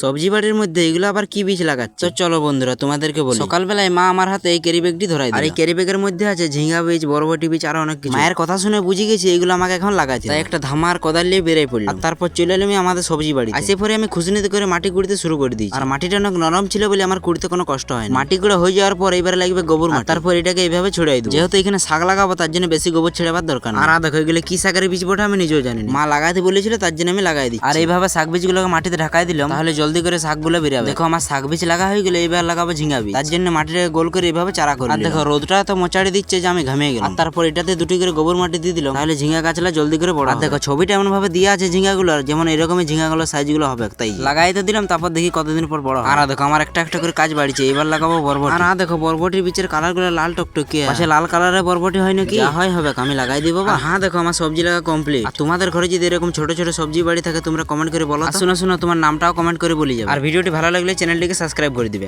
সবজি বাড়ির মধ্যে এগুলো আবার কি বীজ লাগাচ্ছে? তো চলো বন্ধুরা তোমাদেরকে বলি। সকালবেলায় মা আমার হাতে এই ক্যারি ব্যাগটি ধরাই দিল। আর এই ক্যারি ব্যাগের মধ্যে আছে ঝিঙ্গা বীজ, বরবটি বীজ, আরো অনেক কিছু। মায়ের কথা শুনে বুঝে গেছি এগুলো আমাকে এখন লাগাইতে। তাই একটা ধামার কোদাল নিয়ে বেরিয়ে পড়লাম। আর তারপর চলে এলাম আমাদের সবজি বাড়ি। আসে পরে আমি খুশনিতে করে মাটি কুড়িতে শুরু করে দিয়েছি। আর মাটিটা অনেক নরম ছিল বলে আমার কুড়িতে কোনো কষ্ট হয় না। মাটি গুঁড়ো হয়ে যাওয়ার পর এবারে লাগবে গোবর মাটি। তারপর এটাকে এইভাবে ছড়াই দেবো। যেহেতু এখানে শাক লাগাবো তার জন্য বেশি গোবর ছেড়াবার দরকার না। আর দেখো এগুলো কি শাকের বীজ বটে আমি নিজেও জানি না। মা লাগাইতে বলেছিল তার জন্য আমি লাগাই দিই। আর এইভাবে শাক বীজগুলোকে মাটিতে ঢাকাই দিলাম, তাহলে জলদি করে শাকগুলো বেরাবে। দেখো আমার শাক বীজ লাগা হয়ে গেলে এবার লাগাবো ঝিঙ্গা বীজ। তার জন্য মাটিটাকে গোল করে এইভাবে চারা করে। আর দেখো রোদটা তো মোচাড়ি দিচ্ছে যে আমি ঘামিয়ে গেলাম। আর তারপর এটাতে দুটি করে গোবর মাটি দিয়ে দিলাম, তাহলে ঝিঙ্গা গাছলা জলদি করে বড়। আর দেখো ছবিটা এমন ভাবে দেওয়া আছে ঝিঙ্গাগুলোর, যেমন এরকমই ঝিঙ্গাগুলোর সাইজগুলো হবে। তাই লাগাইতে দিলাম, তারপর দেখি কতদিন পর বড়। আর দেখো আমার একটা একটা করে কাজ বাড়িছে। এবার লাগাবো বরবটি। আর দেখো বরবটির বীজের কালার গুলো লাল টকটকে। পাশে লাল কালারের বরবটি হয় নাকি? হয় হবে, আমি লাগাই দিব। হ্যাঁ দেখো আমার সবজি লাগা কমপ্লিট। আর তোমাদের ঘরে যদি এরকম ছোট ছোট সবজি বাড়ি থাকে তোমরা কমেন্ট করে বলো। শোনো তোমার নামটাও কমেন্ট করে বলি যাবে। আর ভিডিওটি ভালো লাগলে চ্যানেলটিকে সাবস্ক্রাইব করে দিবে।